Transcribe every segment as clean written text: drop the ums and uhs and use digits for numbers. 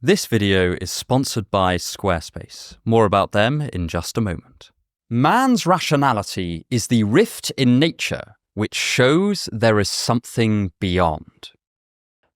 This video is sponsored by Squarespace. More about them in just a moment. Man's rationality is the rift in nature which shows there is something beyond.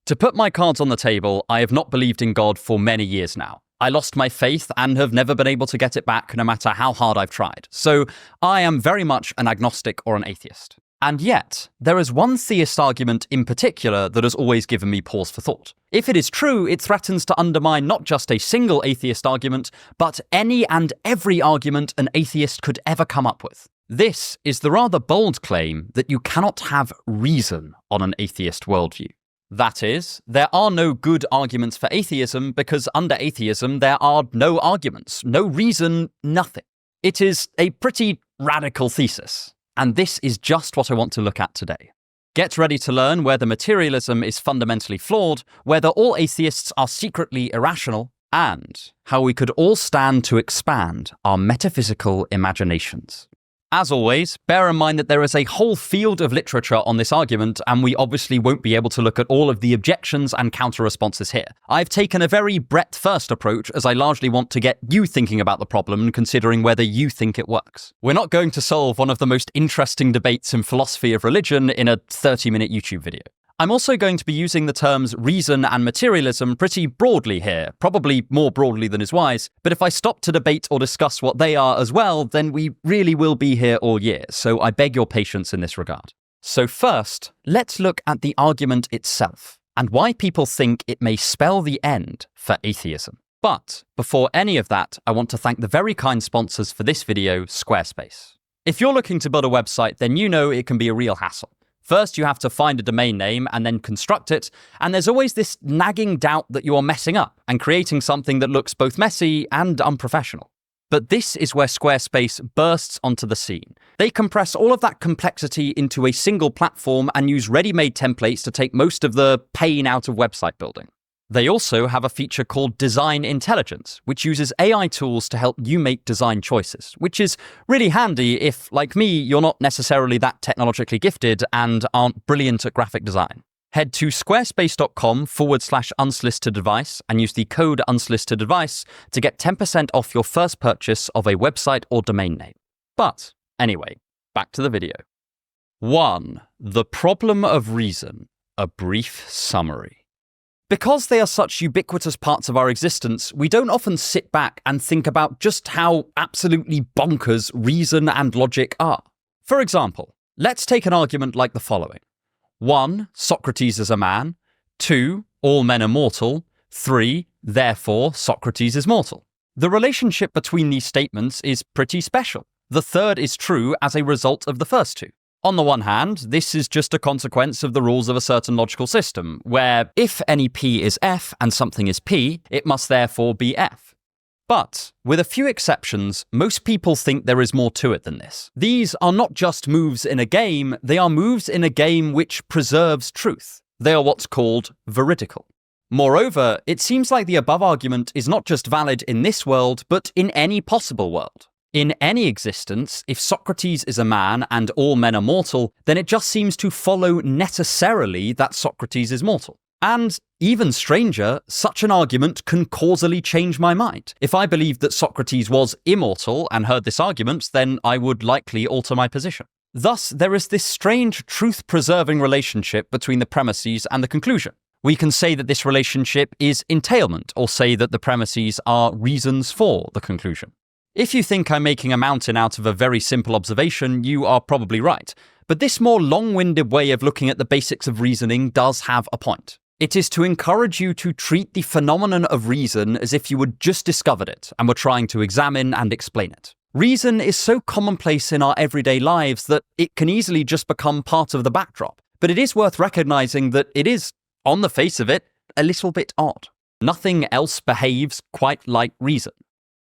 To put my cards on the table, I have not believed in God for many years now. I lost my faith and have never been able to get it back no matter how hard I've tried. So I am very much an agnostic or an atheist. And yet, there is one theist argument in particular that has always given me pause for thought. If it is true, it threatens to undermine not just a single atheist argument, but any and every argument an atheist could ever come up with. This is the rather bold claim that you cannot have reason on an atheist worldview. That is, there are no good arguments for atheism because under atheism there are no arguments, no reason, nothing. It is a pretty radical thesis. And this is just what I want to look at today. Get ready to learn whether materialism is fundamentally flawed, whether all atheists are secretly irrational, and how we could all stand to expand our metaphysical imaginations. As always, bear in mind that there is a whole field of literature on this argument, and we obviously won't be able to look at all of the objections and counter-responses here. I've taken a very breadth-first approach, as I largely want to get you thinking about the problem and considering whether you think it works. We're not going to solve one of the most interesting debates in philosophy of religion in a 30-minute YouTube video. I'm also going to be using the terms reason and materialism pretty broadly here, probably more broadly than is wise, but if I stop to debate or discuss what they are as well, then we really will be here all year, so I beg your patience in this regard. So first, let's look at the argument itself, and why people think it may spell the end for atheism. But before any of that, I want to thank the very kind sponsors for this video, Squarespace. If you're looking to build a website, then you know it can be a real hassle. First, you have to find a domain name and then construct it, and there's always this nagging doubt that you are messing up and creating something that looks both messy and unprofessional. But this is where Squarespace bursts onto the scene. They compress all of that complexity into a single platform and use ready-made templates to take most of the pain out of website building. They also have a feature called Design Intelligence, which uses AI tools to help you make design choices, which is really handy if, like me, you're not necessarily that technologically gifted and aren't brilliant at graphic design. Head to squarespace.com/unsolicited advice and use the code unsolicited advice to get 10% off your first purchase of a website or domain name. But anyway, back to the video. 1. The problem of reason, a brief summary. Because they are such ubiquitous parts of our existence, we don't often sit back and think about just how absolutely bonkers reason and logic are. For example, let's take an argument like the following. 1. Socrates is a man. 2. All men are mortal. 3. Therefore, Socrates is mortal. The relationship between these statements is pretty special. The third is true as a result of the first two. On the one hand, this is just a consequence of the rules of a certain logical system, where if any P is F and something is P, it must therefore be F. But, with a few exceptions, most people think there is more to it than this. These are not just moves in a game, they are moves in a game which preserves truth. They are what's called veridical. Moreover, it seems like the above argument is not just valid in this world, but in any possible world. In any existence, if Socrates is a man and all men are mortal, then it just seems to follow necessarily that Socrates is mortal. And, even stranger, such an argument can causally change my mind. If I believed that Socrates was immortal and heard this argument, then I would likely alter my position. Thus, there is this strange truth-preserving relationship between the premises and the conclusion. We can say that this relationship is entailment, or say that the premises are reasons for the conclusion. If you think I'm making a mountain out of a very simple observation, you are probably right. But this more long-winded way of looking at the basics of reasoning does have a point. It is to encourage you to treat the phenomenon of reason as if you had just discovered it and were trying to examine and explain it. Reason is so commonplace in our everyday lives that it can easily just become part of the backdrop. But it is worth recognizing that it is, on the face of it, a little bit odd. Nothing else behaves quite like reason.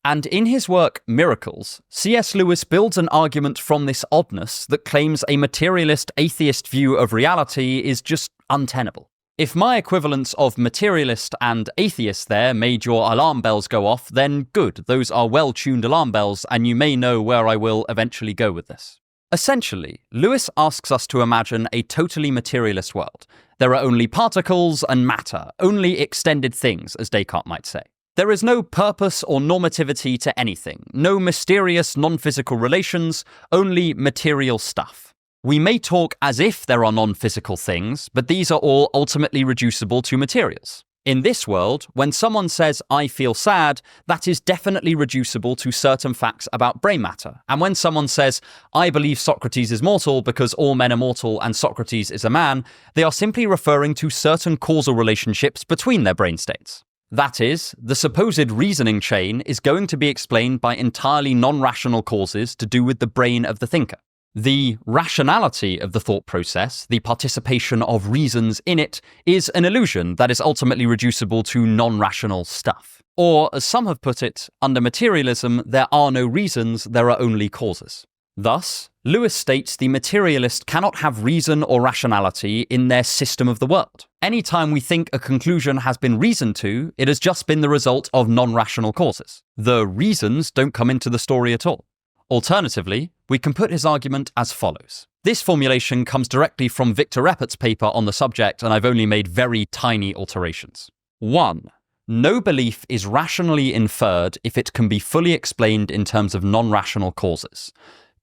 And in his work, Miracles, C.S. Lewis builds an argument from this oddness that claims a materialist atheist view of reality is just untenable. If my equivalents of materialist and atheist there made your alarm bells go off, then good, those are well-tuned alarm bells, and you may know where I will eventually go with this. Essentially, Lewis asks us to imagine a totally materialist world. There are only particles and matter, only extended things, as Descartes might say. There is no purpose or normativity to anything, no mysterious non-physical relations, only material stuff. We may talk as if there are non-physical things, but these are all ultimately reducible to materials. In this world, when someone says, "I feel sad," that is definitely reducible to certain facts about brain matter. And when someone says, "I believe Socrates is mortal because all men are mortal and Socrates is a man," they are simply referring to certain causal relationships between their brain states. That is, the supposed reasoning chain is going to be explained by entirely non-rational causes to do with the brain of the thinker. The rationality of the thought process, the participation of reasons in it, is an illusion that is ultimately reducible to non-rational stuff. Or, as some have put it, under materialism, there are no reasons, there are only causes. Thus, Lewis states the materialist cannot have reason or rationality in their system of the world. Anytime we think a conclusion has been reasoned to, it has just been the result of non-rational causes. The reasons don't come into the story at all. Alternatively, we can put his argument as follows. This formulation comes directly from Victor Reppert's paper on the subject, and I've only made very tiny alterations. 1. No belief is rationally inferred if it can be fully explained in terms of non-rational causes.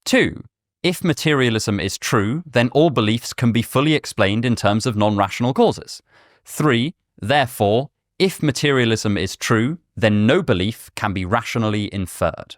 2. If materialism is true, then all beliefs can be fully explained in terms of non-rational causes. 3. Therefore, if materialism is true, then no belief can be rationally inferred.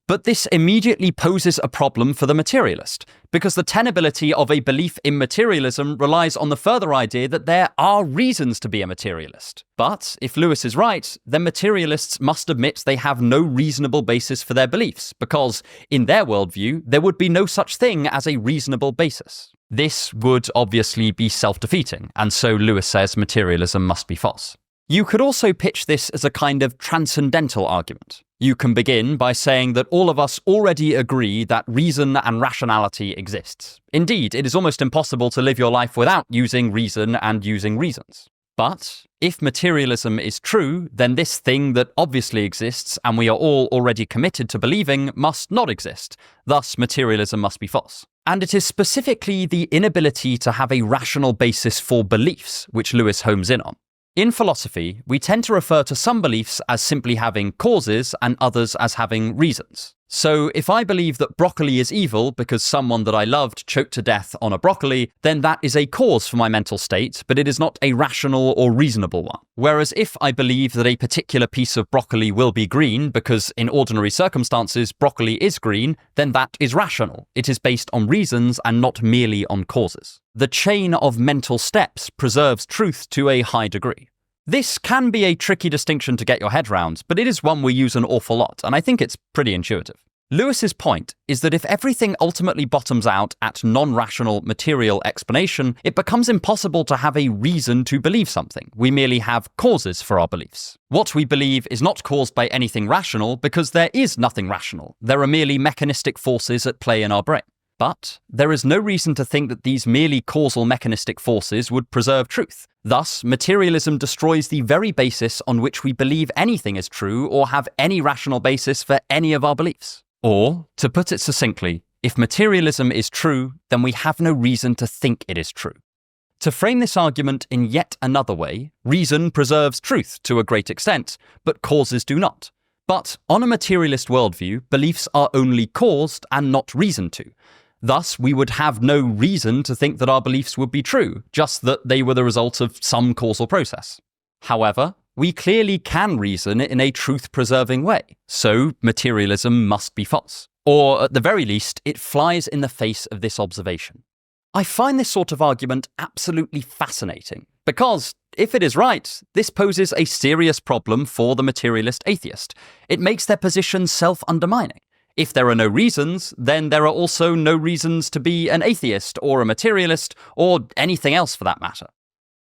But this immediately poses a problem for the materialist, because the tenability of a belief in materialism relies on the further idea that there are reasons to be a materialist. But if Lewis is right, then materialists must admit they have no reasonable basis for their beliefs, because in their worldview, there would be no such thing as a reasonable basis. This would obviously be self-defeating, and so Lewis says materialism must be false. You could also pitch this as a kind of transcendental argument. You can begin by saying that all of us already agree that reason and rationality exists. Indeed, it is almost impossible to live your life without using reason and using reasons. But if materialism is true, then this thing that obviously exists and we are all already committed to believing must not exist. Thus, materialism must be false. And it is specifically the inability to have a rational basis for beliefs which Lewis homes in on. In philosophy, we tend to refer to some beliefs as simply having causes and others as having reasons. So if I believe that broccoli is evil because someone that I loved choked to death on a broccoli, then that is a cause for my mental state, but it is not a rational or reasonable one. Whereas if I believe that a particular piece of broccoli will be green because in ordinary circumstances broccoli is green, then that is rational. It is based on reasons and not merely on causes. The chain of mental steps preserves truth to a high degree. This can be a tricky distinction to get your head round, but it is one we use an awful lot, and I think it's pretty intuitive. Lewis's point is that if everything ultimately bottoms out at non-rational material explanation, it becomes impossible to have a reason to believe something. We merely have causes for our beliefs. What we believe is not caused by anything rational because there is nothing rational. There are merely mechanistic forces at play in our brain. But there is no reason to think that these merely causal mechanistic forces would preserve truth. Thus, materialism destroys the very basis on which we believe anything is true or have any rational basis for any of our beliefs. Or, to put it succinctly, if materialism is true, then we have no reason to think it is true. To frame this argument in yet another way, reason preserves truth to a great extent, but causes do not. But on a materialist worldview, beliefs are only caused and not reasoned to. Thus, we would have no reason to think that our beliefs would be true, just that they were the result of some causal process. However, we clearly can reason in a truth-preserving way, so materialism must be false. Or, at the very least, it flies in the face of this observation. I find this sort of argument absolutely fascinating, because, if it is right, this poses a serious problem for the materialist atheist. It makes their position self-undermining. If there are no reasons, then there are also no reasons to be an atheist or a materialist or anything else for that matter.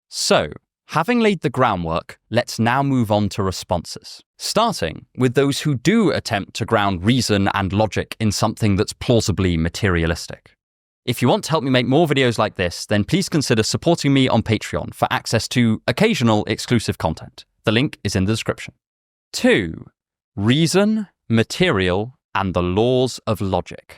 So, having laid the groundwork, let's now move on to responses, starting with those who do attempt to ground reason and logic in something that's plausibly materialistic. If you want to help me make more videos like this, then please consider supporting me on Patreon for access to occasional exclusive content. The link is in the description. 2. Reason, material, and the laws of logic.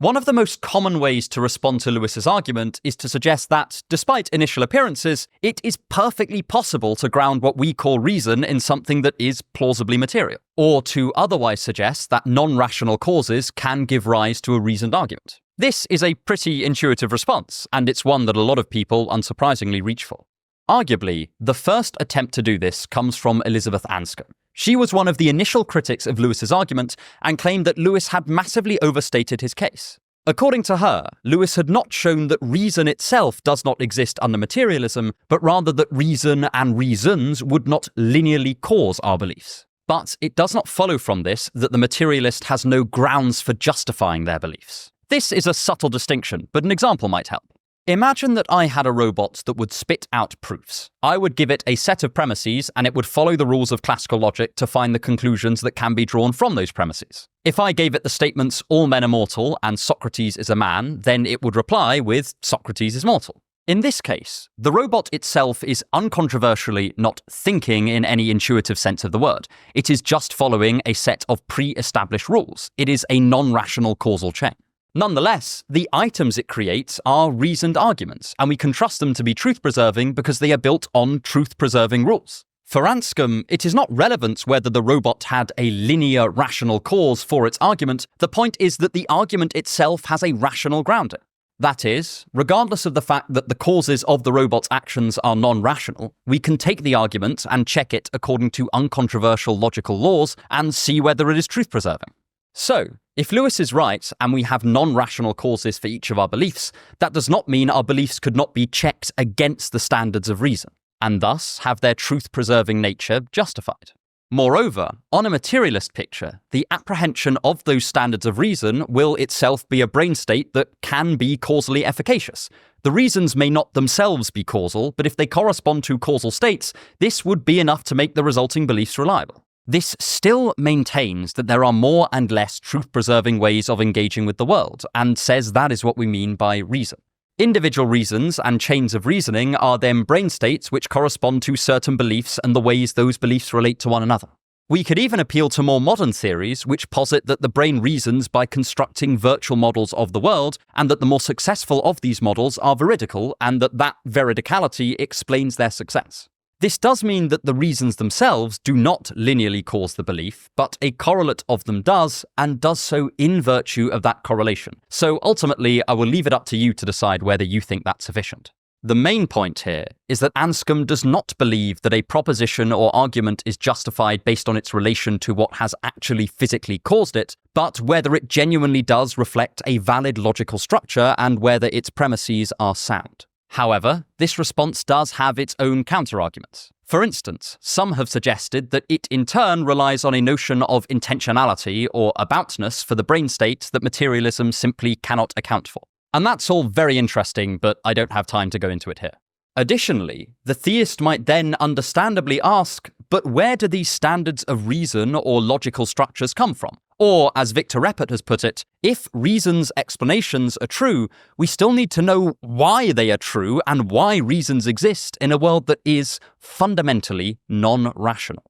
One of the most common ways to respond to Lewis's argument is to suggest that, despite initial appearances, it is perfectly possible to ground what we call reason in something that is plausibly material, or to otherwise suggest that non-rational causes can give rise to a reasoned argument. This is a pretty intuitive response, and it's one that a lot of people unsurprisingly reach for. Arguably, the first attempt to do this comes from Elizabeth Anscombe. She was one of the initial critics of Lewis's argument and claimed that Lewis had massively overstated his case. According to her, Lewis had not shown that reason itself does not exist under materialism, but rather that reason and reasons would not linearly cause our beliefs. But it does not follow from this that the materialist has no grounds for justifying their beliefs. This is a subtle distinction, but an example might help. Imagine that I had a robot that would spit out proofs. I would give it a set of premises and it would follow the rules of classical logic to find the conclusions that can be drawn from those premises. If I gave it the statements, all men are mortal and Socrates is a man, then it would reply with Socrates is mortal. In this case, the robot itself is uncontroversially not thinking in any intuitive sense of the word. It is just following a set of pre-established rules. It is a non-rational causal chain. Nonetheless, the items it creates are reasoned arguments, and we can trust them to be truth-preserving because they are built on truth-preserving rules. For Anscombe, it is not relevant whether the robot had a linear rational cause for its argument. The point is that the argument itself has a rational grounding. That is, regardless of the fact that the causes of the robot's actions are non-rational, we can take the argument and check it according to uncontroversial logical laws and see whether it is truth-preserving. So, if Lewis is right and we have non-rational causes for each of our beliefs, that does not mean our beliefs could not be checked against the standards of reason, and thus have their truth-preserving nature justified. Moreover, on a materialist picture, the apprehension of those standards of reason will itself be a brain state that can be causally efficacious. The reasons may not themselves be causal, but if they correspond to causal states, this would be enough to make the resulting beliefs reliable. This still maintains that there are more and less truth-preserving ways of engaging with the world, and says that is what we mean by reason. Individual reasons and chains of reasoning are then brain states which correspond to certain beliefs and the ways those beliefs relate to one another. We could even appeal to more modern theories which posit that the brain reasons by constructing virtual models of the world, and that the more successful of these models are veridical, and that veridicality explains their success. This does mean that the reasons themselves do not linearly cause the belief, but a correlate of them does, and does so in virtue of that correlation. So ultimately, I will leave it up to you to decide whether you think that's sufficient. The main point here is that Anscombe does not believe that a proposition or argument is justified based on its relation to what has actually physically caused it, but whether it genuinely does reflect a valid logical structure and whether its premises are sound. However, this response does have its own counterarguments. For instance, some have suggested that it in turn relies on a notion of intentionality or aboutness for the brain state that materialism simply cannot account for. And that's all very interesting, but I don't have time to go into it here. Additionally, the theist might then understandably ask, but where do these standards of reason or logical structures come from? Or, as Victor Reppert has put it, if reason's explanations are true, we still need to know why they are true and why reasons exist in a world that is fundamentally non-rational.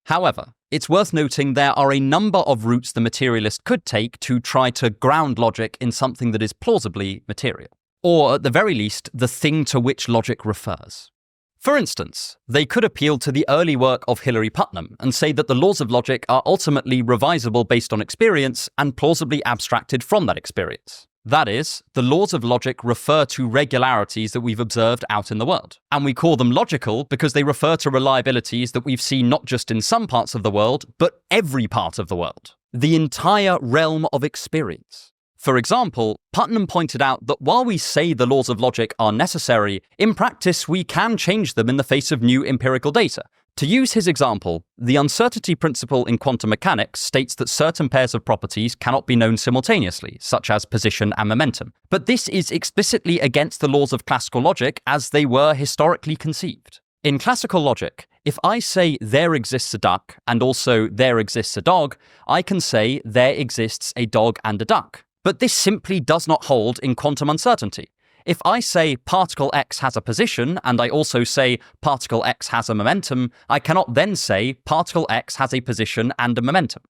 However, it's worth noting there are a number of routes the materialist could take to try to ground logic in something that is plausibly material, or at the very least, the thing to which logic refers. For instance, they could appeal to the early work of Hilary Putnam and say that the laws of logic are ultimately revisable based on experience and plausibly abstracted from that experience. That is, the laws of logic refer to regularities that we've observed out in the world. And we call them logical because they refer to reliabilities that we've seen not just in some parts of the world, but every part of the world. The entire realm of experience. For example, Putnam pointed out that while we say the laws of logic are necessary, in practice we can change them in the face of new empirical data. To use his example, the uncertainty principle in quantum mechanics states that certain pairs of properties cannot be known simultaneously, such as position and momentum. But this is explicitly against the laws of classical logic as they were historically conceived. In classical logic, if I say there exists a duck and also there exists a dog, I can say there exists a dog and a duck. But this simply does not hold in quantum uncertainty. If I say particle x has a position and I also say particle x has a momentum, I cannot then say particle x has a position and a momentum.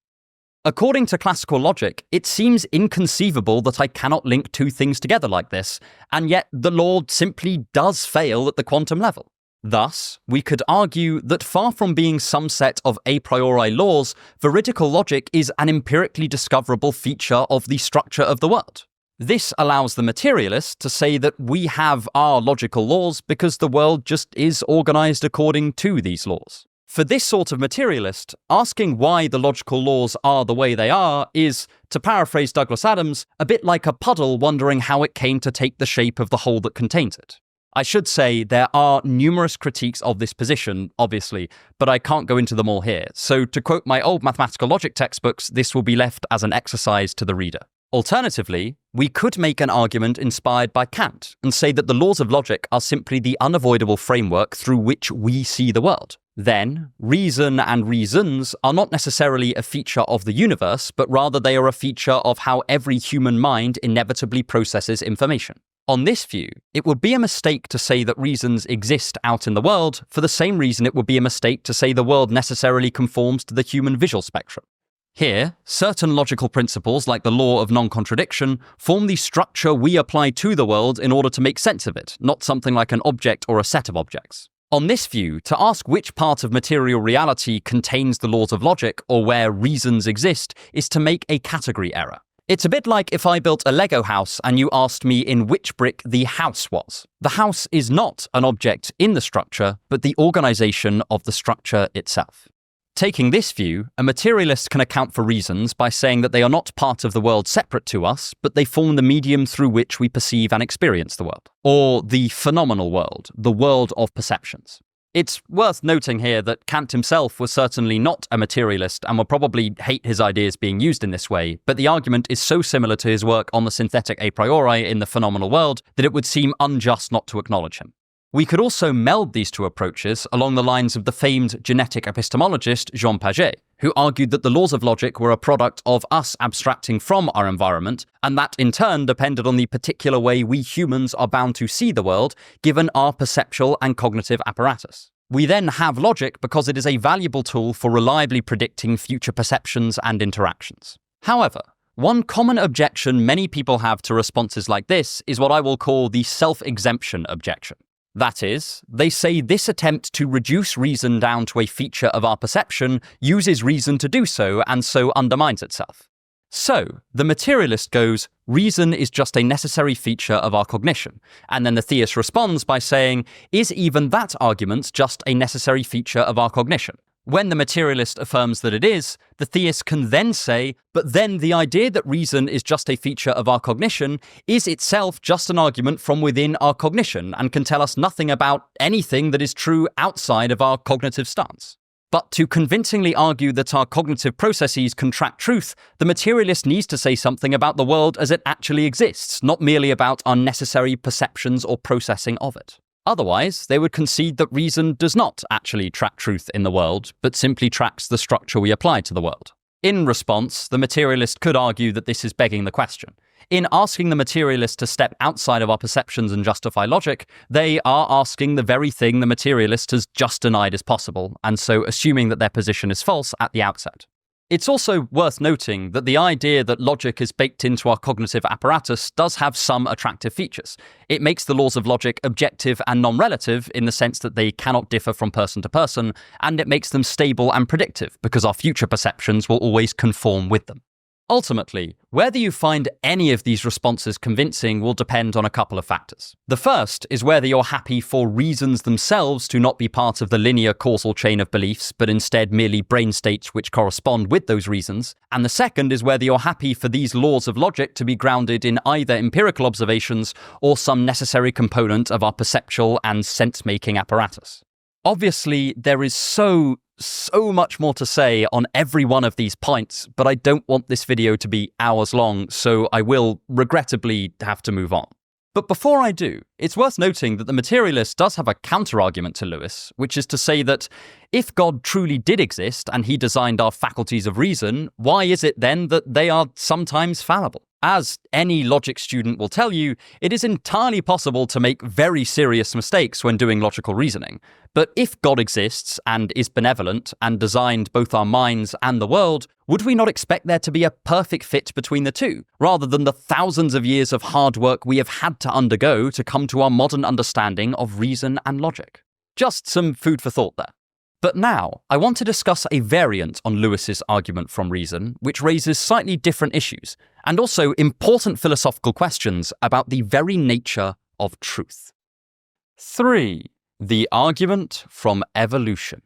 According to classical logic, it seems inconceivable that I cannot link two things together like this, and yet the law simply does fail at the quantum level. Thus, we could argue that far from being some set of a priori laws, veridical logic is an empirically discoverable feature of the structure of the world. This allows the materialist to say that we have our logical laws because the world just is organized according to these laws. For this sort of materialist, asking why the logical laws are the way they are is, to paraphrase Douglas Adams, a bit like a puddle wondering how it came to take the shape of the hole that contains it. I should say there are numerous critiques of this position, obviously, but I can't go into them all here. So to quote my old mathematical logic textbooks, this will be left as an exercise to the reader. Alternatively, we could make an argument inspired by Kant and say that the laws of logic are simply the unavoidable framework through which we see the world. Then, reason and reasons are not necessarily a feature of the universe, but rather they are a feature of how every human mind inevitably processes information. On this view, it would be a mistake to say that reasons exist out in the world for the same reason it would be a mistake to say the world necessarily conforms to the human visual spectrum. Here, certain logical principles like the law of non-contradiction form the structure we apply to the world in order to make sense of it, not something like an object or a set of objects. On this view, to ask which part of material reality contains the laws of logic or where reasons exist is to make a category error. It's a bit like if I built a Lego house and you asked me in which brick the house was. The house is not an object in the structure, but the organization of the structure itself. Taking this view, a materialist can account for reasons by saying that they are not part of the world separate to us, but they form the medium through which we perceive and experience the world, or the phenomenal world, the world of perceptions. It's worth noting here that Kant himself was certainly not a materialist and would probably hate his ideas being used in this way, but the argument is so similar to his work on the synthetic a priori in the phenomenal world that it would seem unjust not to acknowledge him. We could also meld these two approaches along the lines of the famed genetic epistemologist Jean Piaget, who argued that the laws of logic were a product of us abstracting from our environment, and that in turn depended on the particular way we humans are bound to see the world, given our perceptual and cognitive apparatus. We then have logic because it is a valuable tool for reliably predicting future perceptions and interactions. However, one common objection many people have to responses like this is what I will call the self-exemption objection. That is, they say this attempt to reduce reason down to a feature of our perception uses reason to do so and so undermines itself. So, the materialist goes, reason is just a necessary feature of our cognition, and then the theist responds by saying, is even that argument just a necessary feature of our cognition? When the materialist affirms that it is, the theist can then say, but then the idea that reason is just a feature of our cognition is itself just an argument from within our cognition and can tell us nothing about anything that is true outside of our cognitive stance. But to convincingly argue that our cognitive processes can track truth, the materialist needs to say something about the world as it actually exists, not merely about unnecessary perceptions or processing of it. Otherwise, they would concede that reason does not actually track truth in the world, but simply tracks the structure we apply to the world. In response, the materialist could argue that this is begging the question. In asking the materialist to step outside of our perceptions and justify logic, they are asking the very thing the materialist has just denied is possible, and so assuming that their position is false at the outset. It's also worth noting that the idea that logic is baked into our cognitive apparatus does have some attractive features. It makes the laws of logic objective and non-relative in the sense that they cannot differ from person to person, and it makes them stable and predictive because our future perceptions will always conform with them. Ultimately, whether you find any of these responses convincing will depend on a couple of factors. The first is whether you're happy for reasons themselves to not be part of the linear causal chain of beliefs, but instead merely brain states which correspond with those reasons. And the second is whether you're happy for these laws of logic to be grounded in either empirical observations or some necessary component of our perceptual and sense-making apparatus. Obviously, there is so much more to say on every one of these points, but I don't want this video to be hours long, so I will regrettably have to move on. But before I do, it's worth noting that the materialist does have a counter-argument to Lewis, which is to say that if God truly did exist and he designed our faculties of reason, why is it then that they are sometimes fallible? As any logic student will tell you, it is entirely possible to make very serious mistakes when doing logical reasoning. But if God exists and is benevolent and designed both our minds and the world, would we not expect there to be a perfect fit between the two, rather than the thousands of years of hard work we have had to undergo to come to our modern understanding of reason and logic? Just some food for thought there. But now, I want to discuss a variant on Lewis's argument from reason, which raises slightly different issues, and also important philosophical questions about the very nature of truth. 3. The argument from evolution.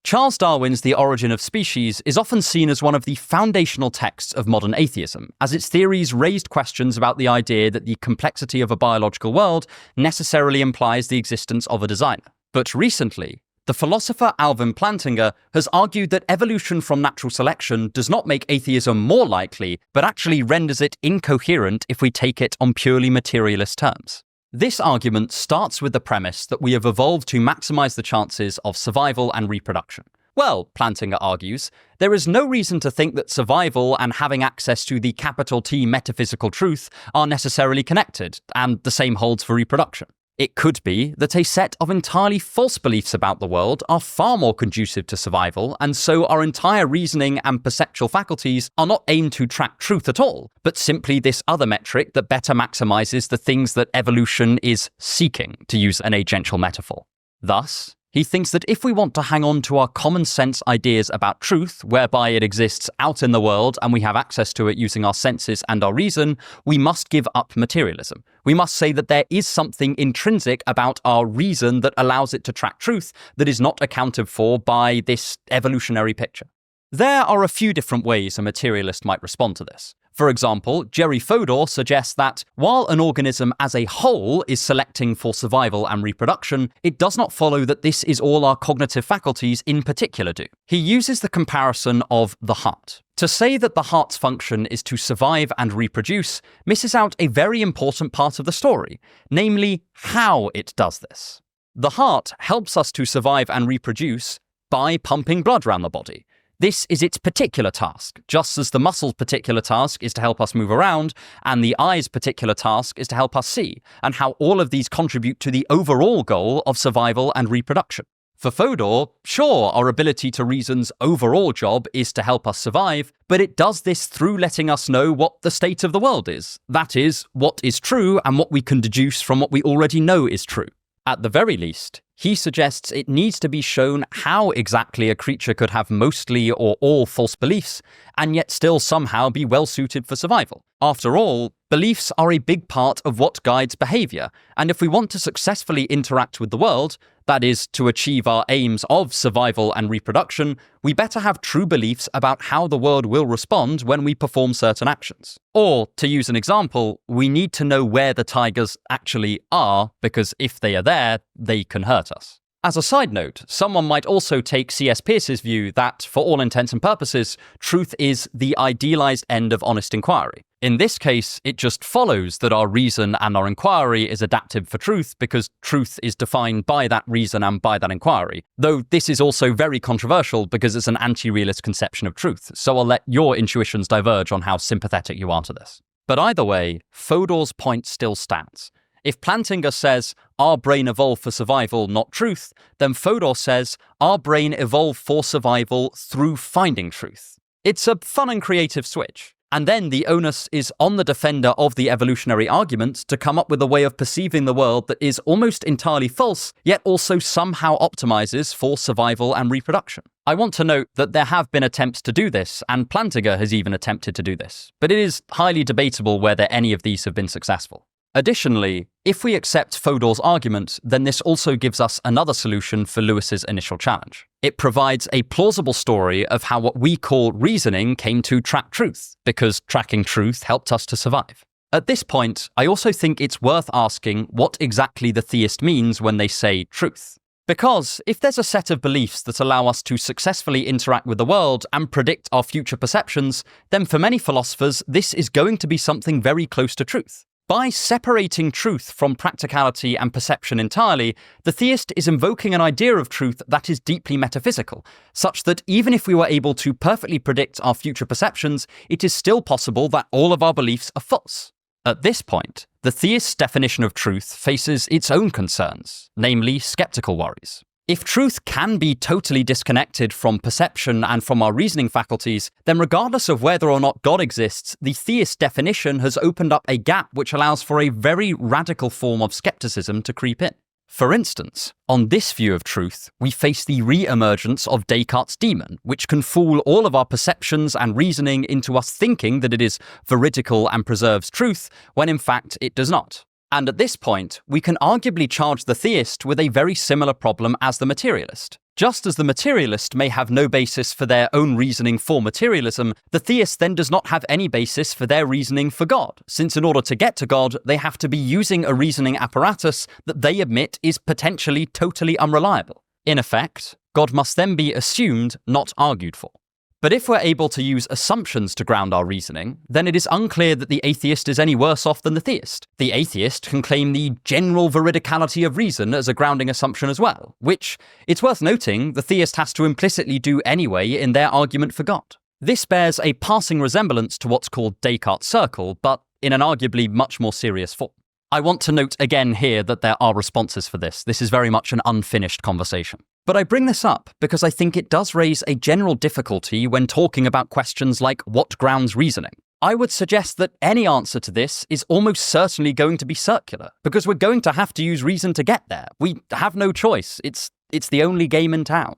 Charles Darwin's The Origin of Species is often seen as one of the foundational texts of modern atheism, as its theories raised questions about the idea that the complexity of a biological world necessarily implies the existence of a designer. But recently, the philosopher Alvin Plantinga has argued that evolution from natural selection does not make atheism more likely, but actually renders it incoherent if we take it on purely materialist terms. This argument starts with the premise that we have evolved to maximize the chances of survival and reproduction. Well, Plantinga argues, there is no reason to think that survival and having access to the capital T metaphysical truth are necessarily connected, and the same holds for reproduction. It could be that a set of entirely false beliefs about the world are far more conducive to survival, and so our entire reasoning and perceptual faculties are not aimed to track truth at all, but simply this other metric that better maximizes the things that evolution is seeking, to use an agential metaphor. Thus, he thinks that if we want to hang on to our common sense ideas about truth, whereby it exists out in the world and we have access to it using our senses and our reason, we must give up materialism. We must say that there is something intrinsic about our reason that allows it to track truth that is not accounted for by this evolutionary picture. There are a few different ways a materialist might respond to this. For example, Jerry Fodor suggests that while an organism as a whole is selecting for survival and reproduction, it does not follow that this is all our cognitive faculties in particular do. He uses the comparison of the heart. To say that the heart's function is to survive and reproduce misses out a very important part of the story, namely how it does this. The heart helps us to survive and reproduce by pumping blood around the body. This is its particular task, just as the muscle's particular task is to help us move around, and the eye's particular task is to help us see, and how all of these contribute to the overall goal of survival and reproduction. For Fodor, sure, our ability to reason's overall job is to help us survive, but it does this through letting us know what the state of the world is. That is, what is true and what we can deduce from what we already know is true. At the very least, he suggests it needs to be shown how exactly a creature could have mostly or all false beliefs, and yet still somehow be well suited for survival. After all, beliefs are a big part of what guides behavior, and if we want to successfully interact with the world, that is, to achieve our aims of survival and reproduction, we better have true beliefs about how the world will respond when we perform certain actions. Or, to use an example, we need to know where the tigers actually are, because if they are there, they can hurt us. As a side note, someone might also take C.S. Peirce's view that, for all intents and purposes, truth is the idealized end of honest inquiry. In this case, it just follows that our reason and our inquiry is adaptive for truth because truth is defined by that reason and by that inquiry. Though this is also very controversial because it's an anti-realist conception of truth, so I'll let your intuitions diverge on how sympathetic you are to this. But either way, Fodor's point still stands. If Plantinga says, our brain evolved for survival, not truth, then Fodor says, our brain evolved for survival through finding truth. It's a fun and creative switch. And then the onus is on the defender of the evolutionary argument to come up with a way of perceiving the world that is almost entirely false, yet also somehow optimizes for survival and reproduction. I want to note that there have been attempts to do this, and Plantinga has even attempted to do this, but it is highly debatable whether any of these have been successful. Additionally, if we accept Fodor's argument, then this also gives us another solution for Lewis's initial challenge. It provides a plausible story of how what we call reasoning came to track truth, because tracking truth helped us to survive. At this point, I also think it's worth asking what exactly the theist means when they say truth. Because if there's a set of beliefs that allow us to successfully interact with the world and predict our future perceptions, then for many philosophers, this is going to be something very close to truth. By separating truth from practicality and perception entirely, the theist is invoking an idea of truth that is deeply metaphysical, such that even if we were able to perfectly predict our future perceptions, it is still possible that all of our beliefs are false. At this point, the theist's definition of truth faces its own concerns, namely skeptical worries. If truth can be totally disconnected from perception and from our reasoning faculties, then regardless of whether or not God exists, the theist definition has opened up a gap which allows for a very radical form of skepticism to creep in. For instance, on this view of truth, we face the re-emergence of Descartes' demon, which can fool all of our perceptions and reasoning into us thinking that it is veridical and preserves truth, when in fact it does not. And at this point, we can arguably charge the theist with a very similar problem as the materialist. Just as the materialist may have no basis for their own reasoning for materialism, the theist then does not have any basis for their reasoning for God, since in order to get to God, they have to be using a reasoning apparatus that they admit is potentially totally unreliable. In effect, God must then be assumed, not argued for. But if we're able to use assumptions to ground our reasoning, then it is unclear that the atheist is any worse off than the theist. The atheist can claim the general veridicality of reason as a grounding assumption as well, which, it's worth noting, the theist has to implicitly do anyway in their argument for God. This bears a passing resemblance to what's called Descartes' circle, but in an arguably much more serious form. I want to note again here that there are responses for this. This is very much an unfinished conversation. But I bring this up because I think it does raise a general difficulty when talking about questions like what grounds reasoning. I would suggest that any answer to this is almost certainly going to be circular, because we're going to have to use reason to get there. We have no choice. It's the only game in town.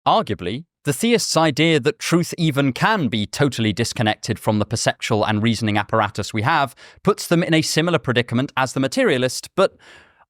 Arguably, the theist's idea that truth even can be totally disconnected from the perceptual and reasoning apparatus we have puts them in a similar predicament as the materialist, but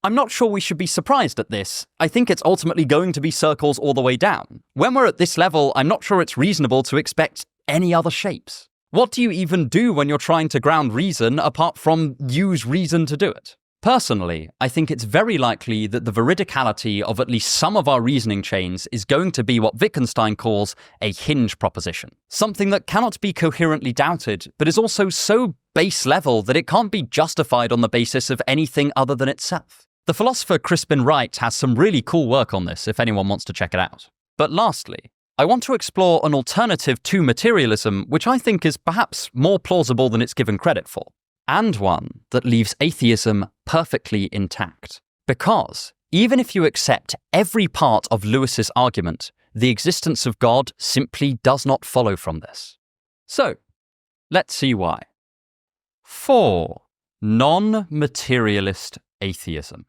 I'm not sure we should be surprised at this. I think it's ultimately going to be circles all the way down. When we're at this level, I'm not sure it's reasonable to expect any other shapes. What do you even do when you're trying to ground reason apart from use reason to do it? Personally, I think it's very likely that the veridicality of at least some of our reasoning chains is going to be what Wittgenstein calls a hinge proposition. Something that cannot be coherently doubted, but is also so base level that it can't be justified on the basis of anything other than itself. The philosopher Crispin Wright has some really cool work on this if anyone wants to check it out. But lastly, I want to explore an alternative to materialism which I think is perhaps more plausible than it's given credit for, and one that leaves atheism perfectly intact. Because even if you accept every part of Lewis's argument, the existence of God simply does not follow from this. So, let's see why. 4. Non-Materialist Atheism.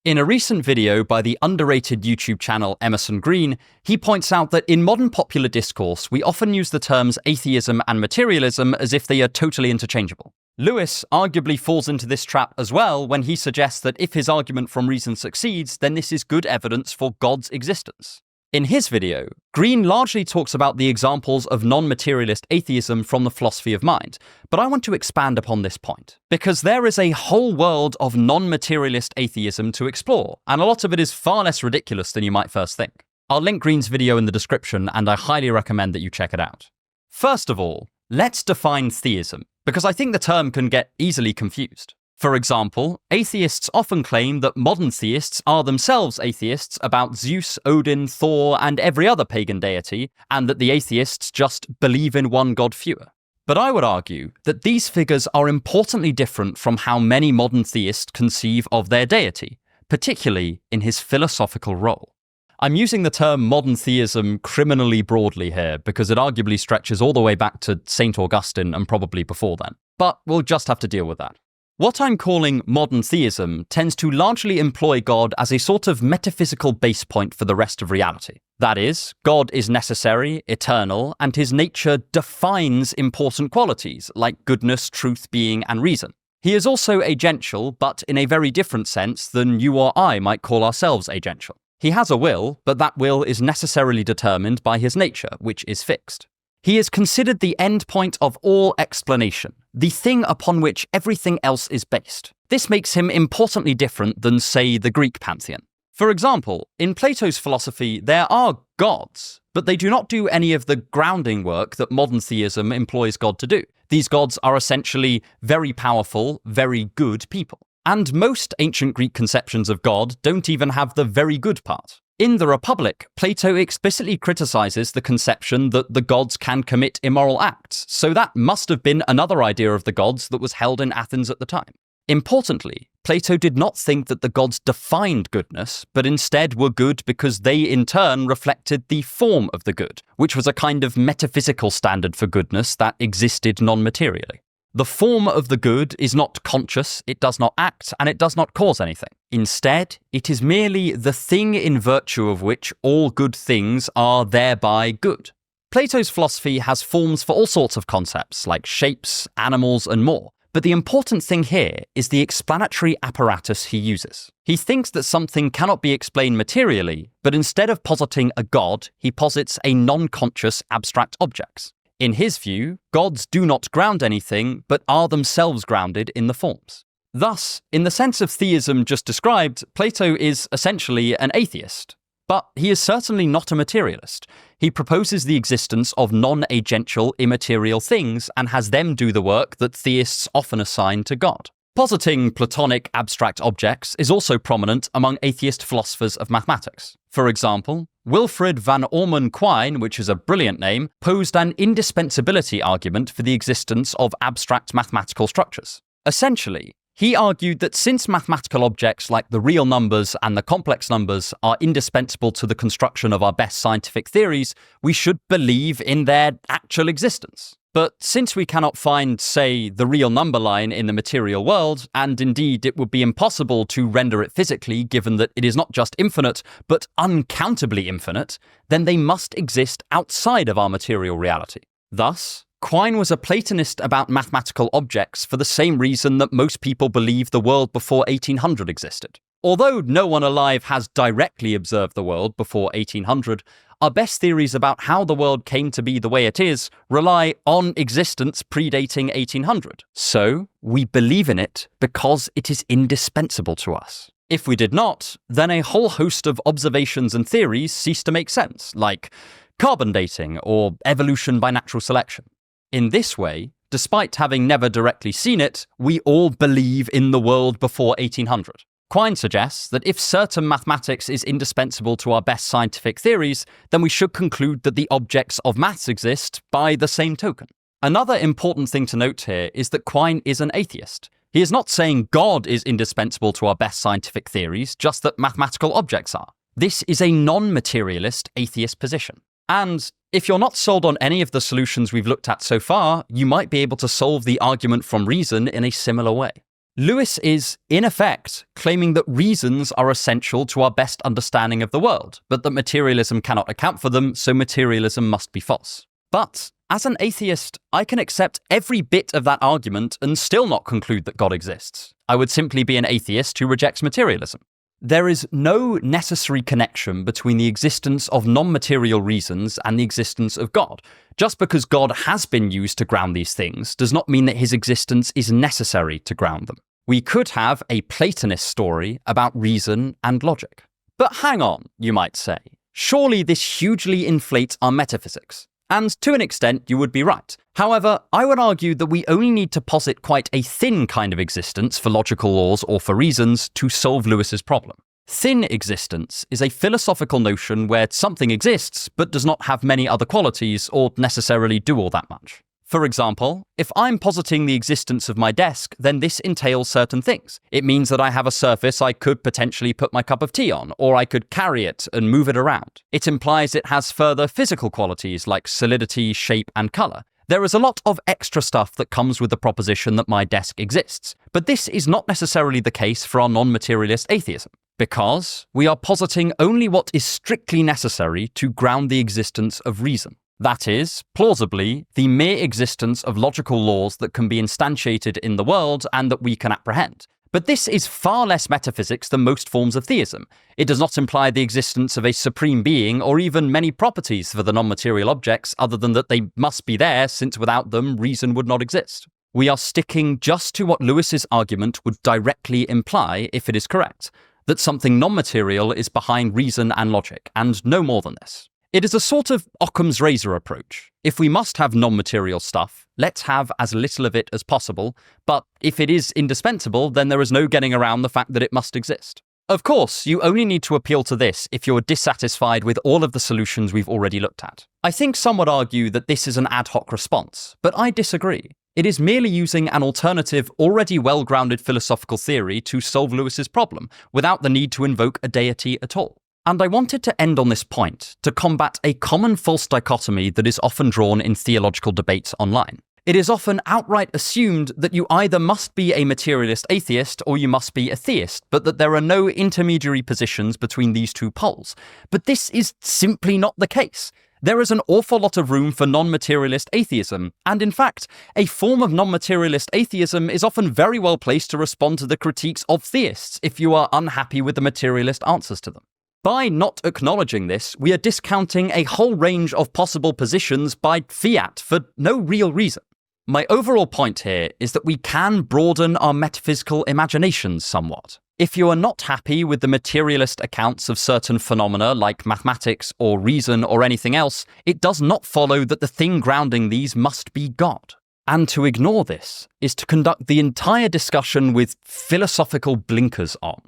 In a recent video by the underrated YouTube channel Emerson Green, he points out that in modern popular discourse, we often use the terms atheism and materialism as if they are totally interchangeable. Lewis arguably falls into this trap as well when he suggests that if his argument from reason succeeds, then this is good evidence for God's existence. In his video, Green largely talks about the examples of non-materialist atheism from the philosophy of mind, but I want to expand upon this point, because there is a whole world of non-materialist atheism to explore, and a lot of it is far less ridiculous than you might first think. I'll link Green's video in the description, and I highly recommend that you check it out. First of all, let's define theism, because I think the term can get easily confused. For example, atheists often claim that modern theists are themselves atheists about Zeus, Odin, Thor, and every other pagan deity, and that the atheists just believe in one god fewer. But I would argue that these figures are importantly different from how many modern theists conceive of their deity, particularly in his philosophical role. I'm using the term modern theism criminally broadly here because it arguably stretches all the way back to St. Augustine and probably before then. But we'll just have to deal with that. What I'm calling modern theism tends to largely employ God as a sort of metaphysical base point for the rest of reality. That is, God is necessary, eternal, and his nature defines important qualities like goodness, truth, being, and reason. He is also agential, but in a very different sense than you or I might call ourselves agential. He has a will, but that will is necessarily determined by his nature, which is fixed. He is considered the end point of all explanation, the thing upon which everything else is based. This makes him importantly different than, say, the Greek pantheon. For example, in Plato's philosophy, there are gods, but but they do not do any of the grounding work that modern theism employs God to do. These gods are essentially very powerful, very good people. And most ancient Greek conceptions of God don't even have the very good part. In the Republic, Plato explicitly criticizes the conception that the gods can commit immoral acts, so that must have been another idea of the gods that was held in Athens at the time. Importantly, Plato did not think that the gods defined goodness, but instead were good because they in turn reflected the form of the good, which was a kind of metaphysical standard for goodness that existed non-materially. The form of the good is not conscious, it does not act, and it does not cause anything. Instead, it is merely the thing in virtue of which all good things are thereby good. Plato's philosophy has forms for all sorts of concepts, like shapes, animals, and more. But the important thing here is the explanatory apparatus he uses. He thinks that something cannot be explained materially, but instead of positing a god, he posits a non-conscious abstract objects. In his view, gods do not ground anything, but are themselves grounded in the forms. Thus, in the sense of theism just described, Plato is essentially an atheist. But he is certainly not a materialist. He proposes the existence of non-agential, immaterial things and has them do the work that theists often assign to God. Positing Platonic abstract objects is also prominent among atheist philosophers of mathematics. For example, Wilfred van Orman Quine, which is a brilliant name, posed an indispensability argument for the existence of abstract mathematical structures. Essentially, he argued that since mathematical objects like the real numbers and the complex numbers are indispensable to the construction of our best scientific theories, we should believe in their actual existence. But since we cannot find, say, the real number line in the material world, and indeed it would be impossible to render it physically given that it is not just infinite, but uncountably infinite, then they must exist outside of our material reality. Thus, Quine was a Platonist about mathematical objects for the same reason that most people believe the world before 1800 existed. Although no one alive has directly observed the world before 1800, our best theories about how the world came to be the way it is rely on existence predating 1800. So, we believe in it because it is indispensable to us. If we did not, then a whole host of observations and theories cease to make sense, like carbon dating or evolution by natural selection. In this way, despite having never directly seen it, we all believe in the world before 1800. Quine suggests that if certain mathematics is indispensable to our best scientific theories, then we should conclude that the objects of maths exist by the same token. Another important thing to note here is that Quine is an atheist. He is not saying God is indispensable to our best scientific theories, just that mathematical objects are. This is a non-materialist atheist position. And if you're not sold on any of the solutions we've looked at so far, you might be able to solve the argument from reason in a similar way. Lewis is, in effect, claiming that reasons are essential to our best understanding of the world, but that materialism cannot account for them, so materialism must be false. But, as an atheist, I can accept every bit of that argument and still not conclude that God exists. I would simply be an atheist who rejects materialism. There is no necessary connection between the existence of non-material reasons and the existence of God. Just because God has been used to ground these things does not mean that his existence is necessary to ground them. We could have a Platonist story about reason and logic. But hang on, you might say. Surely this hugely inflates our metaphysics. And to an extent, you would be right. However, I would argue that we only need to posit quite a thin kind of existence for logical laws or for reasons to solve Lewis's problem. Thin existence is a philosophical notion where something exists but does not have many other qualities or necessarily do all that much. For example, if I'm positing the existence of my desk, then this entails certain things. It means that I have a surface I could potentially put my cup of tea on, or I could carry it and move it around. It implies it has further physical qualities like solidity, shape, and color. There is a lot of extra stuff that comes with the proposition that my desk exists, but this is not necessarily the case for our non-materialist atheism, because we are positing only what is strictly necessary to ground the existence of reason. That is, plausibly, the mere existence of logical laws that can be instantiated in the world and that we can apprehend. But this is far less metaphysics than most forms of theism. It does not imply the existence of a supreme being or even many properties for the non-material objects other than that they must be there, since without them, reason would not exist. We are sticking just to what Lewis's argument would directly imply if it is correct, that something non-material is behind reason and logic, and no more than this. It is a sort of Occam's razor approach. If we must have non-material stuff, let's have as little of it as possible, but if it is indispensable, then there is no getting around the fact that it must exist. Of course, you only need to appeal to this if you're dissatisfied with all of the solutions we've already looked at. I think some would argue that this is an ad hoc response, but I disagree. It is merely using an alternative, already well-grounded philosophical theory to solve Lewis's problem, without the need to invoke a deity at all. And I wanted to end on this point to combat a common false dichotomy that is often drawn in theological debates online. It is often outright assumed that you either must be a materialist atheist or you must be a theist, but that there are no intermediary positions between these two poles. But this is simply not the case. There is an awful lot of room for non-materialist atheism, and in fact, a form of non-materialist atheism is often very well placed to respond to the critiques of theists if you are unhappy with the materialist answers to them. By not acknowledging this, we are discounting a whole range of possible positions by fiat for no real reason. My overall point here is that we can broaden our metaphysical imaginations somewhat. If you are not happy with the materialist accounts of certain phenomena like mathematics or reason or anything else, it does not follow that the thing grounding these must be God. And to ignore this is to conduct the entire discussion with philosophical blinkers on.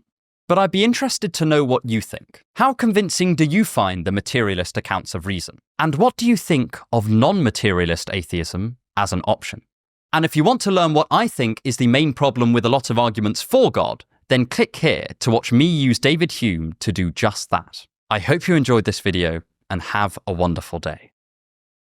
But I'd be interested to know what you think. How convincing do you find the materialist accounts of reason? And what do you think of non-materialist atheism as an option? And if you want to learn what I think is the main problem with a lot of arguments for God, then click here to watch me use David Hume to do just that. I hope you enjoyed this video and have a wonderful day.